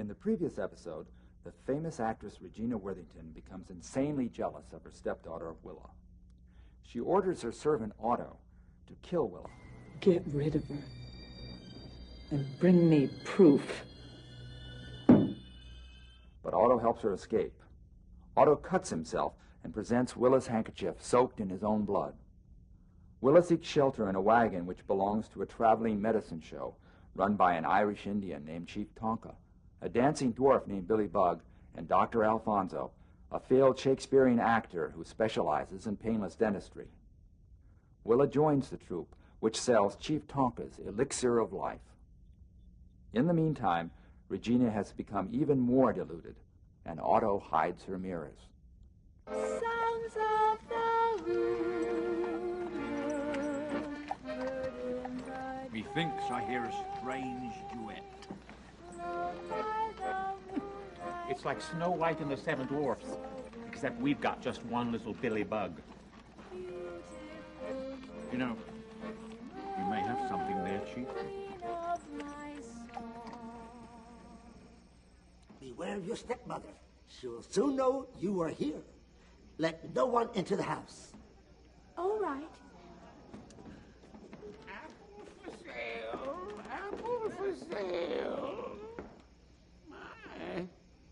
In the previous episode, the famous actress Regina Worthington becomes insanely jealous of her stepdaughter, Willa. She orders her servant, Otto, to kill Willa. Get rid of her and bring me proof. But Otto helps her escape. Otto cuts himself and presents Willa's handkerchief soaked in his own blood. Willa seeks shelter in a wagon which belongs to a traveling medicine show run by an Irish Indian named Chief Tonka, a dancing dwarf named Billy Bug, and Dr. Alfonso, a failed Shakespearean actor who specializes in painless dentistry. Willa joins the troupe, which sells Chief Tonka's elixir of life. In the meantime, Regina has become even more deluded, and Otto hides her mirrors. Sounds of the wood, Methinks I hear a strange duet. It's like Snow White and the Seven Dwarfs, except we've got just one little Billy Bug. You know, you may have something there, Chief. Beware of your stepmother. She'll soon know you are here. Let no one into the house. All right. Apple for sale. My,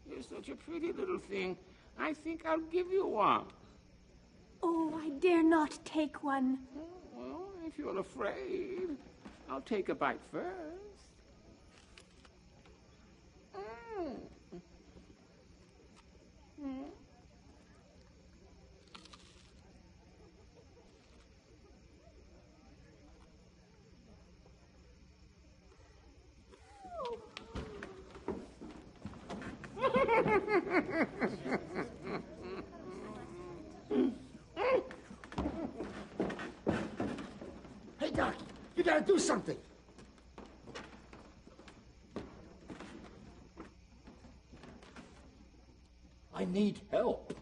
you're such a pretty little thing. I think I'll give you one. Oh, I dare not take one. Well, if you're afraid, I'll take a bite first. Hey, Doc, you gotta do something. I need help.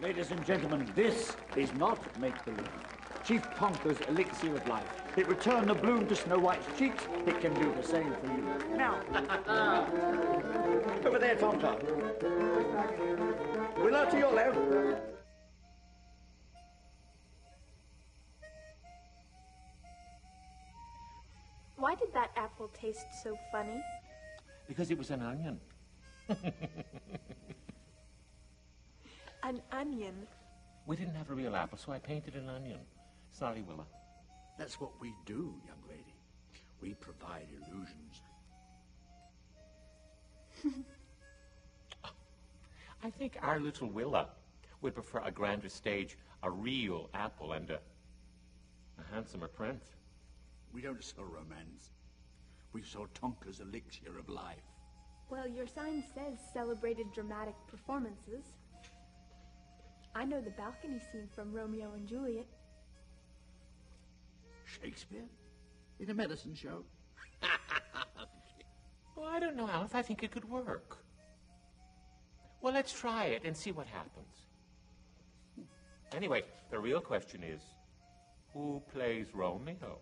Ladies and gentlemen, this is not make-believe. Chief Tonka's elixir of life. It returned the bloom to Snow White's cheeks. It can do the same for you. Now, over there, Tonka. Willa, to your left. Why did that apple taste so funny? Because it was an onion. An onion. We didn't have a real apple, so I painted an onion. Sorry, Willa. That's what we do, young lady. We provide illusions. I think our little Willa would prefer a grander stage, a real apple, and a handsomer prince. We don't sell romance. We sell Tonka's elixir of life. Well, your sign says celebrated dramatic performances. I know the balcony scene from Romeo and Juliet. Shakespeare? In a medicine show? Well, I don't know, Alice. I think it could work. Well, let's try it and see what happens. Anyway, the real question is, who plays Romeo?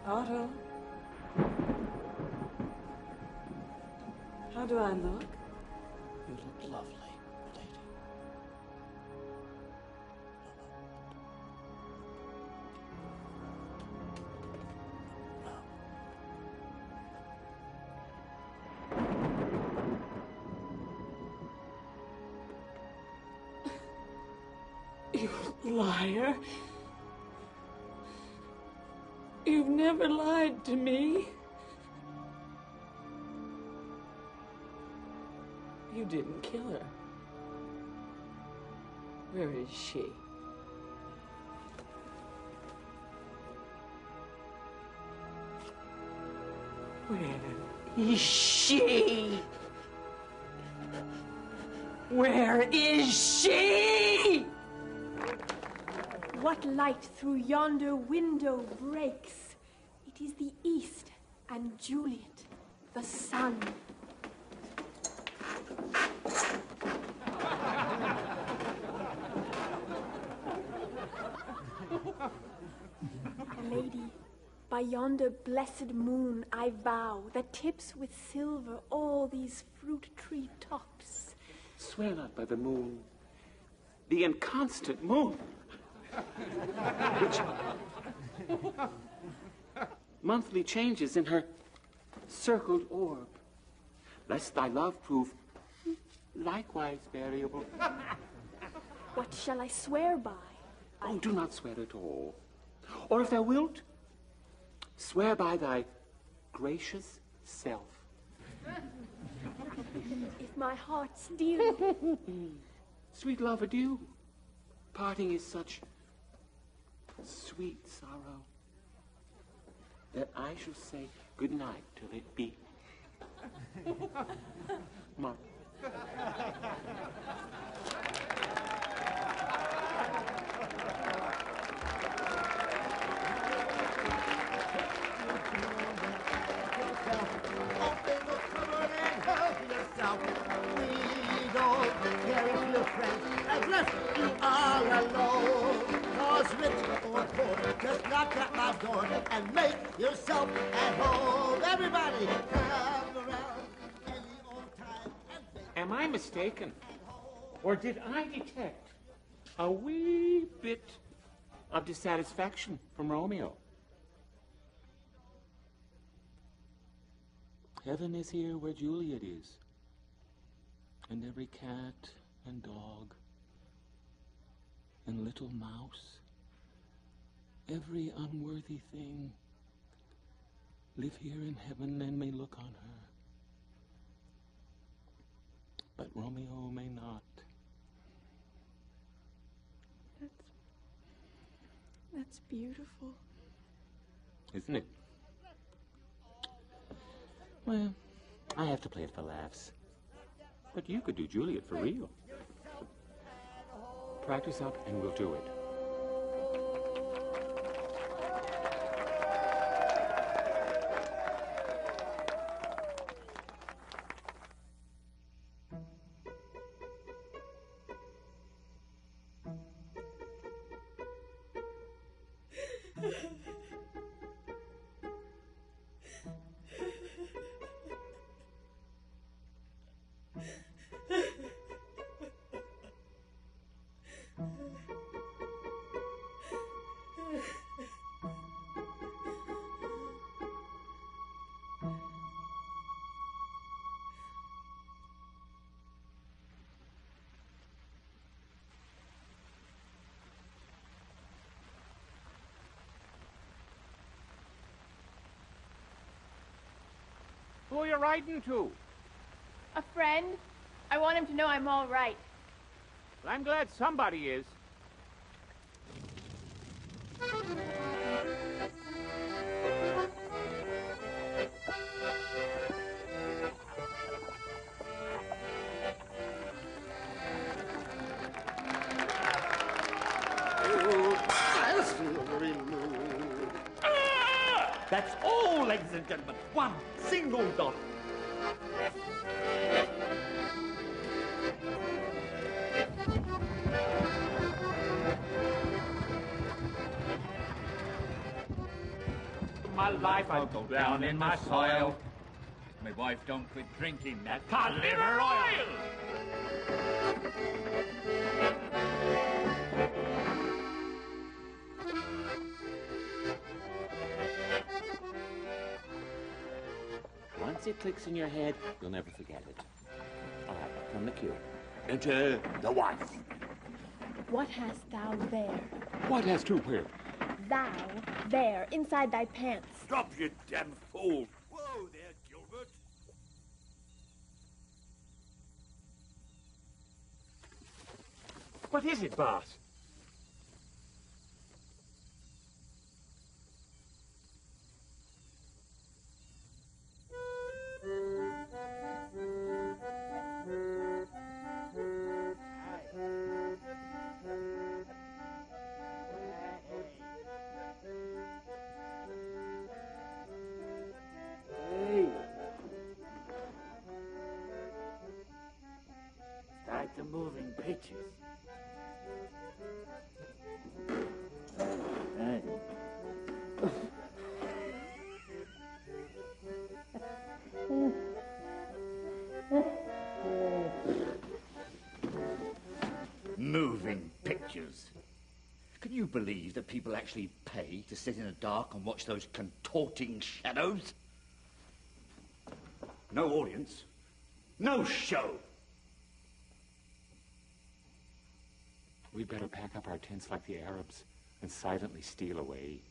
Otto? How do I look? You look lovely, lady. You liar. You've never lied to me. You didn't kill her. Where is she? Where is she? Where is she? What light through yonder window breaks? It is the east, and Juliet, the sun. Lady, by yonder blessed moon I vow that tips with silver all these fruit tree tops. Swear not by the moon, the inconstant moon, which monthly changes in her circled orb, lest thy love prove likewise variable. What shall I swear by? Oh, do not swear at all. Or if thou wilt, swear by thy gracious self. If my heart's dear. Sweet love, adieu. Parting is such sweet sorrow that I shall say good night till it be. Mark. Just knock at my door and make yourself at home. Everybody, come around any old time and make. Am I mistaken? Or did I detect a wee bit of dissatisfaction from Romeo? Heaven is here where Juliet is. And every cat and dog and little mouse, every unworthy thing, live here in heaven and may look on her. But Romeo may not. That's beautiful. Isn't it? Well, I have to play it for laughs. But you could do Juliet for real. Practice up and we'll do it. Who are you writing to? A friend? I want him to know I'm all right. Well, I'm glad somebody is. That's all, ladies and gentlemen. One single dot. my life, I'll go down in my soil. My wife don't quit drinking that cod liver oil. Once it clicks in your head, you'll never forget it. All right, from the cue. Enter the wife. What hast thou there? What has to where? Thou there, inside thy pants. Drop, you damn fool. Whoa there, Gilbert. What is it, Bart? Start the moving pictures. Moving pictures. Can you believe that people actually pay to sit in the dark and watch those contorting shadows? No audience. No show. We'd better pack up our tents like the Arabs and silently steal away.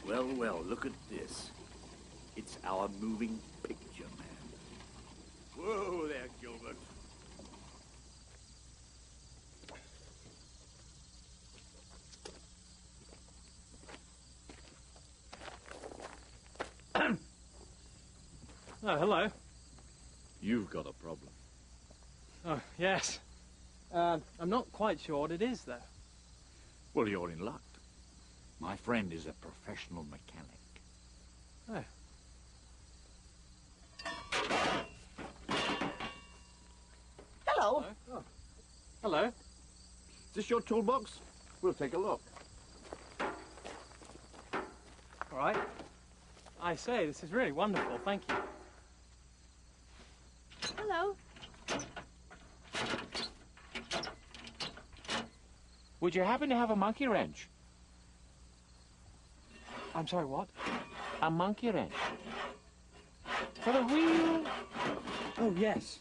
Well, well, look at this. It's our moving picture man. Whoa there, Gilbert. Oh, hello. You've got a problem. Oh, yes. I'm not quite sure what it is, though. Well, you're in luck. My friend is a professional mechanic. Oh. Hello. Oh. Hello. Is this your toolbox? We'll take a look. All right. I say, this is really wonderful. Thank you. Hello. Would you happen to have a monkey wrench? I'm sorry, what? A monkey wrench. For the wheel? Oh, yes.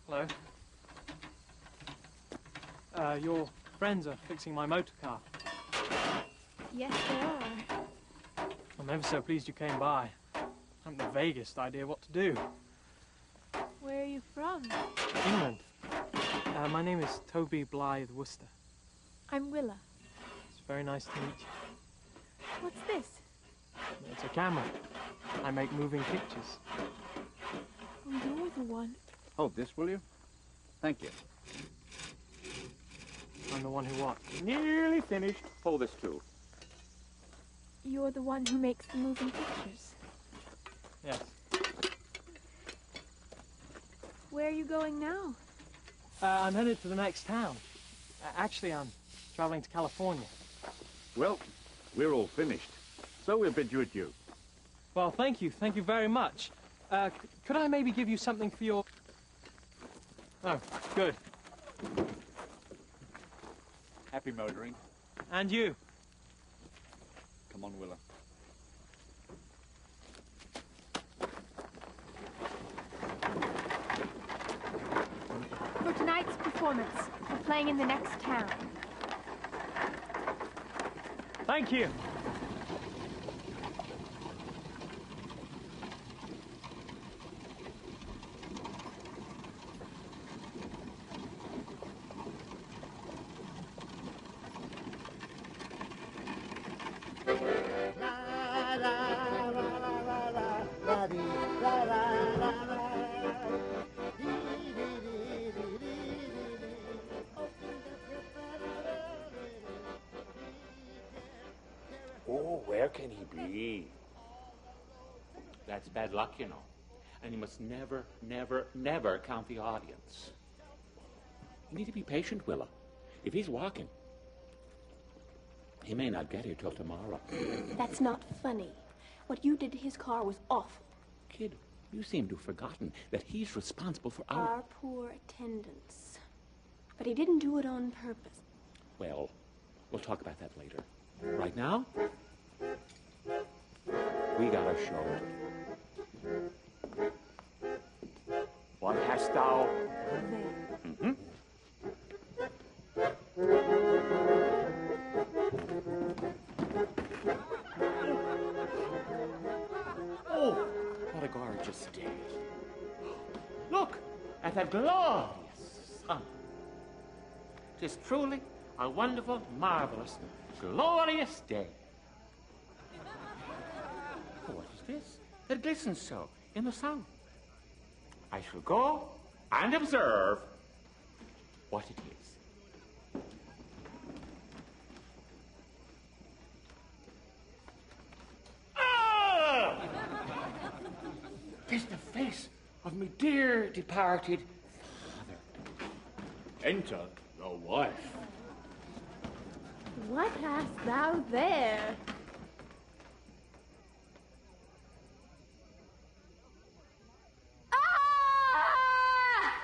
Hello. Your friends are fixing my motor car. Yes, they are. I'm ever so pleased you came by. I haven't the vaguest idea what to do. Where are you from? England. My name is Toby Blythe Worcester. I'm Willa. It's very nice to meet you. What's this? It's a camera. I make moving pictures. Oh, you're the one. Hold this, will you? Thank you. I'm the one who what? Nearly finished. Hold this too. You're the one who makes the moving pictures. Yes. Where are you going now? I'm headed to the next town. Actually, I'm traveling to California. Well, we're all finished. So we'll bid you adieu. Well, thank you. Thank you very much. Could I maybe give you something for your... Oh, good. Happy motoring. And you. Come on, Willa. For tonight's performance, we're playing in the next town. Thank you. La la la la la la la la la la la. Me. That's bad luck, you know. And you must never, never, never count the audience. You need to be patient, Willa. If he's walking, he may not get here till tomorrow. That's not funny. What you did to his car was awful. Kid, you seem to have forgotten that he's responsible for Our poor attendance. But he didn't do it on purpose. Well, we'll talk about that later. Right now, we got a show. What hast thou? There. Oh, what a gorgeous day. Look at that glorious sun. 'Tis truly a wonderful, marvelous, glorious day. Oh, what is this that glistens so in the sun? I shall go and observe what it is. Ah! 'Tis the face of me dear departed father. Enter the wife. What hast thou there? Ah!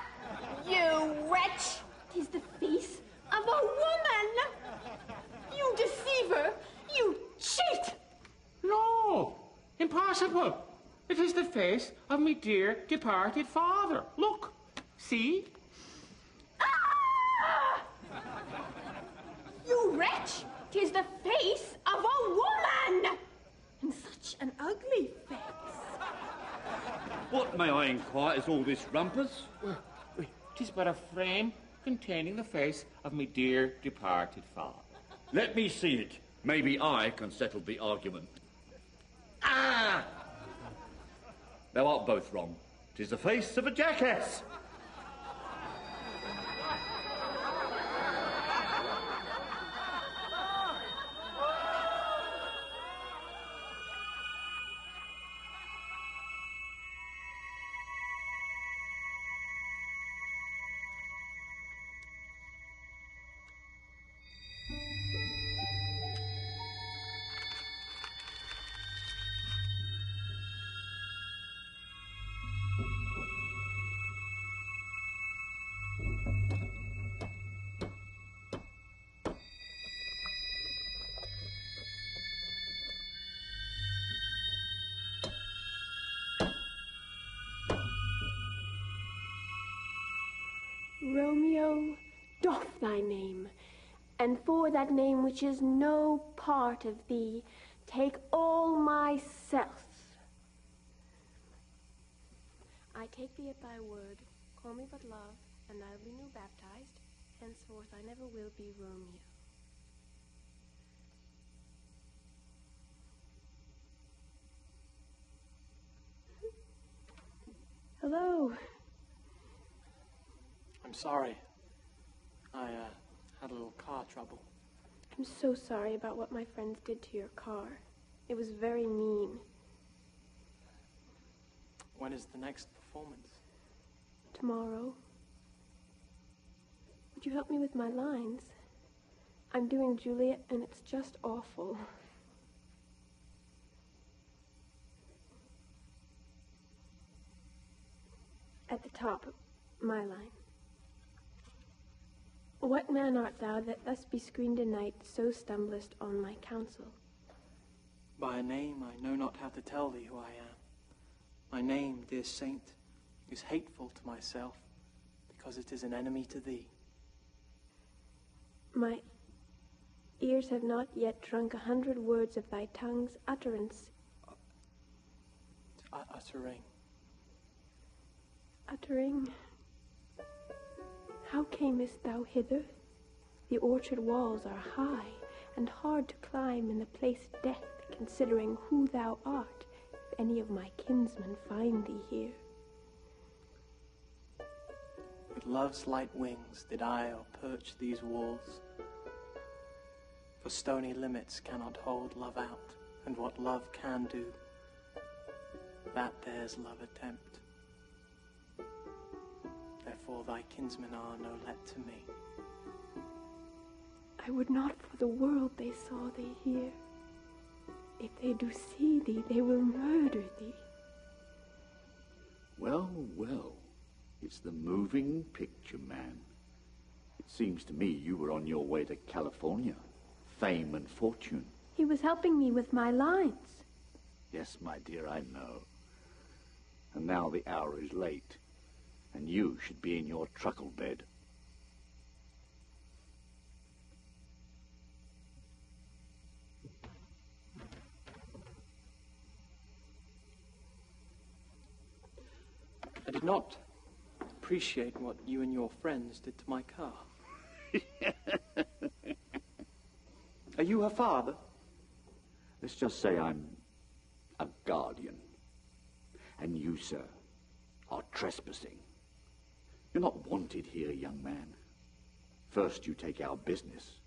You wretch! 'Tis the face of a woman! You deceiver! You cheat! No, impossible. It is the face of me dear departed father. Look, see? Ah! You wretch! 'Tis the face of a woman! And such an ugly face. What, may I inquire, is all this rumpus? Tis but a frame containing the face of me dear departed father. Let me see it. Maybe I can settle the argument. Ah! Thou art both wrong. 'Tis the face of a jackass. Romeo, doff thy name, and for that name which is no part of thee, take all myself. I take thee at thy word, call me but love, and I'll be new baptized. Henceforth I never will be Romeo. Hello. I'm sorry. I had a little car trouble. I'm so sorry about what my friends did to your car. It was very mean. When is the next performance? Tomorrow. Would you help me with my lines? I'm doing Juliet, and it's just awful. At the top, my line. What man art thou that thus bescreened a night, so stumblest on my counsel? By a name I know not how to tell thee who I am. My name, dear saint, is hateful to myself, because it is an enemy to thee. My ears have not yet drunk 100 words of thy tongue's utterance. Uttering. How camest thou hither? The orchard walls are high, and hard to climb in the place of death, considering who thou art, if any of my kinsmen find thee here. With love's light wings did I perch these walls, for stony limits cannot hold love out and what love can do. That there's love attempt. Therefore thy kinsmen are no let to me. I would not for the world they saw thee here. If they do see thee, they will murder thee. Well, well, it's the moving picture man. It seems to me you were on your way to California, fame and fortune. He was helping me with my lines. Yes, my dear, I know. And now the hour is late, and you should be in your truckle bed. I did not appreciate what you and your friends did to my car. Are you her father? Let's just say I'm a guardian. And you, sir, are trespassing. You're not wanted here, young man. First you take our business,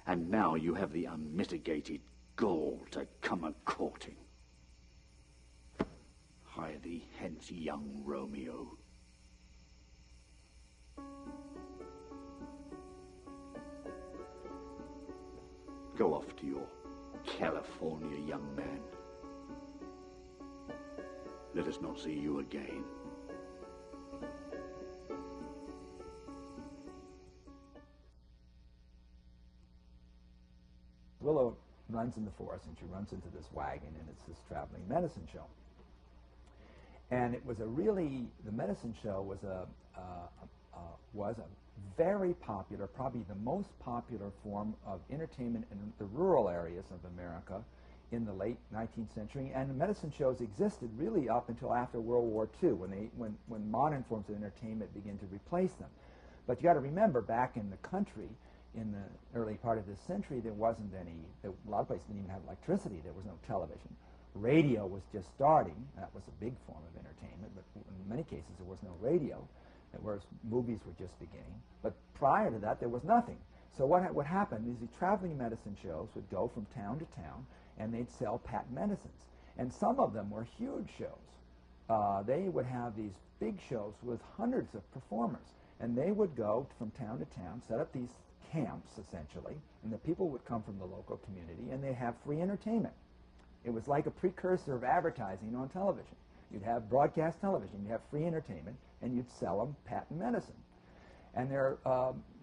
and now you have the unmitigated gall to come a-courting. Hie thee hence, young Romeo. Go off to your California, young man. Let us not see you again. Willa runs in the forest, and she runs into this wagon, and it's this traveling medicine show. And it was the medicine show was a very popular, probably the most popular form of entertainment in the rural areas of America in the late 19th century. And the medicine shows existed really up until after World War II, when modern forms of entertainment began to replace them. But you got to remember, back in the country, in the early part of this century, there wasn't any. A lot of places didn't even have electricity. There was no television. Radio was just starting. That was a big form of entertainment, but in many cases there was no radio. Whereas movies were just beginning. But prior to that, there was nothing. So what would happen is the traveling medicine shows would go from town to town, and they'd sell patent medicines. And some of them were huge shows. They would have these big shows with hundreds of performers. And they would go from town to town, set up these camps, essentially, and the people would come from the local community, and they'd have free entertainment. It was like a precursor of advertising on television. You'd have broadcast television, you'd have free entertainment, and you'd sell them patent medicine. And there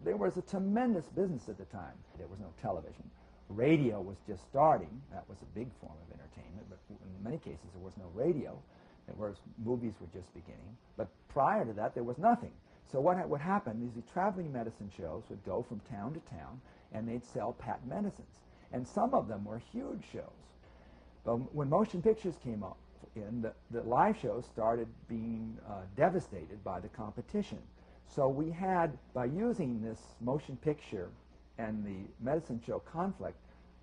was a tremendous business at the time. There was no television. Radio was just starting. That was a big form of entertainment, but in many cases there was no radio, whereas movies were just beginning. But prior to that, there was nothing. So what would happen is the traveling medicine shows would go from town to town, and they'd sell patent medicines. And some of them were huge shows. But when motion pictures came up, the live shows started being devastated by the competition. So we had, by using this motion picture and the medicine show conflict,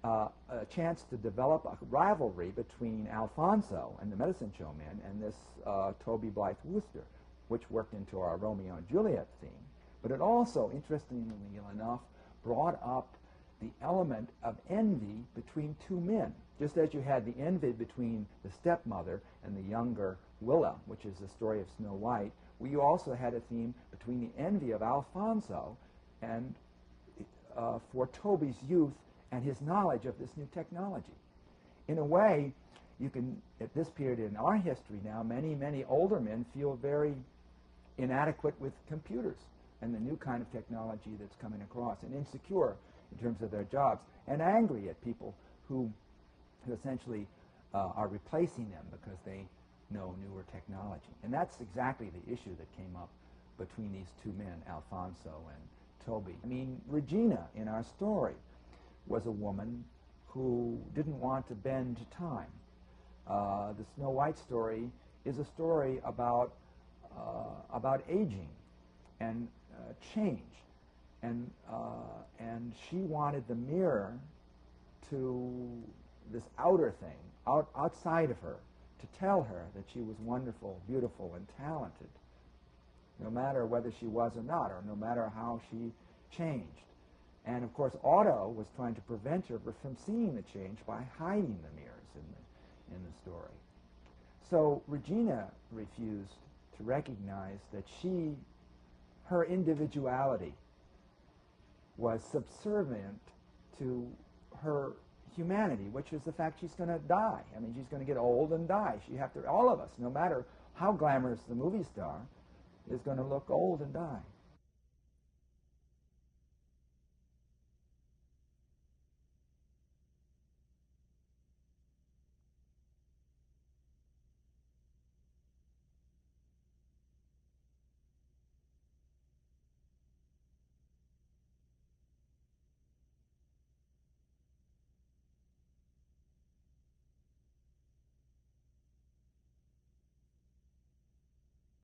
a chance to develop a rivalry between Alfonso and the medicine showman and this Toby Blythe Wooster, which worked into our Romeo and Juliet theme. But it also, interestingly enough, brought up the element of envy between two men. Just as you had the envy between the stepmother and the younger Willa, which is the story of Snow White, we also had a theme between the envy of Alfonso and for Toby's youth and his knowledge of this new technology. In a way, you can, at this period in our history now, many older men feel very inadequate with computers and the new kind of technology that's coming across, and insecure in terms of their jobs, and angry at people who essentially are replacing them because they know newer technology. And that's exactly the issue that came up between these two men, Alfonso and Toby. I mean, Regina in our story was a woman who didn't want to bend to time. The Snow White story is a story about aging and change, and she wanted the mirror to this outer thing outside of her to tell her that she was wonderful, beautiful, and talented, no matter whether she was or not, or no matter how she changed. And of course, Otto was trying to prevent her from seeing the change by hiding the mirrors. in the story. So Regina refused to recognize that her individuality was subservient to her humanity, which is the fact she's going to die. I mean, she's going to get old and die. All of us, no matter how glamorous the movie star, is going to look old and die.